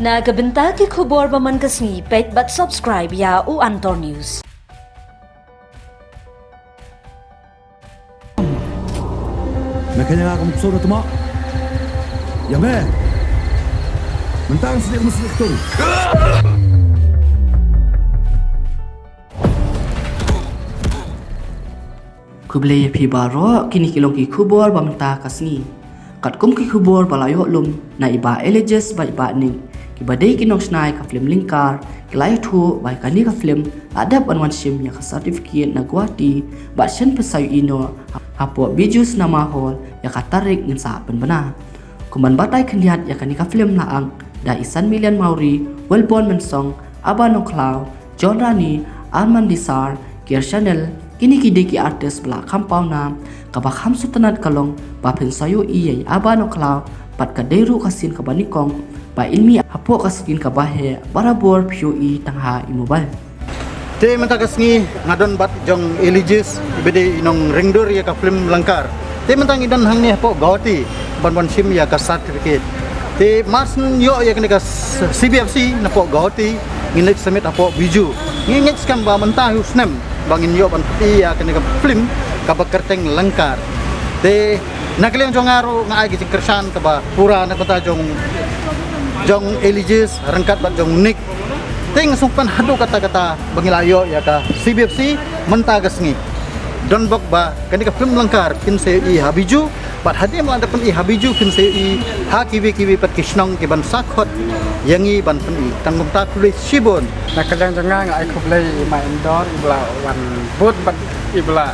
Nagabenta ki khubor baman kasni pet but subscribe ya u Antor News. Makanya aku musuh na tuma. Yame. Mentang sedih musik tu. Kublai pi baro kini kilong ki khubor bamta kasni. Kat kum ki khubor balayo lum na iba eleges ba iba ning. Ki badai kinong snai ka film lingkar kilai thu ba kani ka film adap anwan sim ya ka certificate na guati ba shen pesayu ino hapo bijus nama hol ya ka tarik ngin sa bana. Kuman batai kendiat ya kani ka film laang da isan million mauri welbon mensong aba no cloud John Rani Arman Disar Kier Chanel kini kide ki artis bela kampau na kabak hamsu tanat kalong ba pensayo iya aba no cloud pat ka deru kasin ka banikong ba ilmi hapo kaskin ka bahe barabor POE tangha imobile. Te menta kasngi ngadon bat jong eliges ibede inong ringdur ya ka film langkar. Te menta ngidan hang ni hapo gawati ban sim ya ka certificate. Te marsen yo ya kene ka CBFC na po gawati nginek summit hapo biju. Ngingek skam ba menta husnem bangin yo ban ya kene ka film ka bakerteng langkar. Te nakleng jong aro nga agi kersan ka ba pura na kota jong eliges rangkat bat jong nik ting sumpan hadu kata-kata bangilayo ya ka CBFC mentagas ngi don bok ba kani ka film langkar pin se i habiju bat hadi melanda pen i habiju pin se i ha kiwi pat kisnong ke ban sakhot yangi ban pen i tanggung ta kulis sibon na kadang janga nga ai kublai ma indoor ibla wan bot bat ibla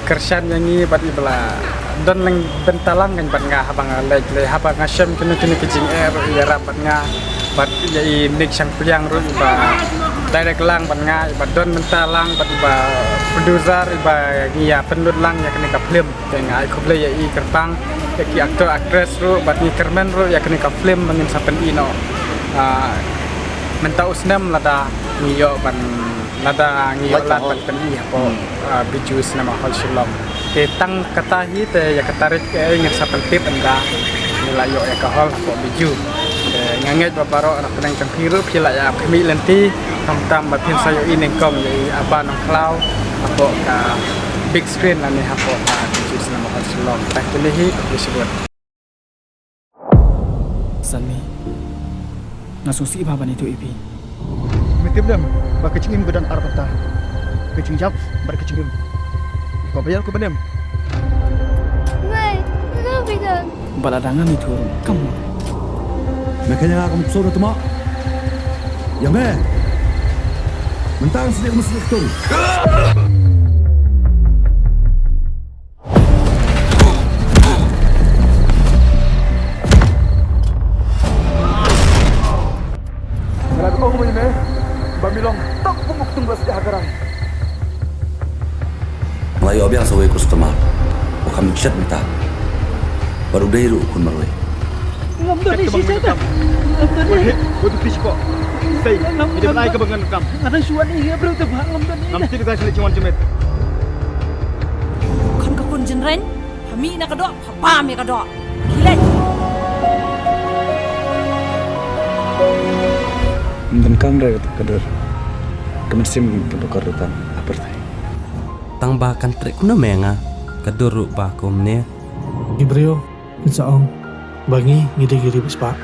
kersan yangi bat ibla don lang bentalang kan bat nga habang le habang asem kini kijing air ya rapat nga bat ya nik sang piang ru ba direct lang bat nga bat don bentalang bat ba producer ba ya pendut lang ya kini ka film teng ai kublai ya i kerpang ya ki aktor actress ru bat ni kermen ru ya kini ka film mangin sapen ino menta usnam lada ngiyo ban lada ngiyo lat ban pendi apo bijus nama hol shilom te tang katahi te ya katarik ngir sapen tip anda nilayo ya ka hol apo biju nganget babaro anak penang campiru pila ya kami lenti tam batin sayo ini kom ya aba nong cloud apo ka big screen ani apo bijus nama hol shilom tak kelehi disebut Salmi ngasusi baban itu ibi mitiblam ba kicingim gudan arbata kicing jab bar kicingim ko bayar ko banem Nai, no bidan. baladangan itu kamu Makanya aku musuh na tuma. Yame. Mentang sedih musik tu. Lagu kau ini bamilong tak pumuk tunggas di hagaran Melayu abiang sawai customer. Kami chat minta. Baru dahulu kun marwai. Lamdan isi saya lamdan Waduh pisco. Say, ide naik ke bangan kam. ada suan ini bro tu lamdan Nam tidak kasih cuman cemet. Kon ka kun jenren hami na kadok pam ya kadok. Kilai. dan kamera kader kemersim untuk karutan apertai Tangbakan trik kuna menga kaduruk bakom ne Ibrio, insaong, bangi ngide-giri bespa.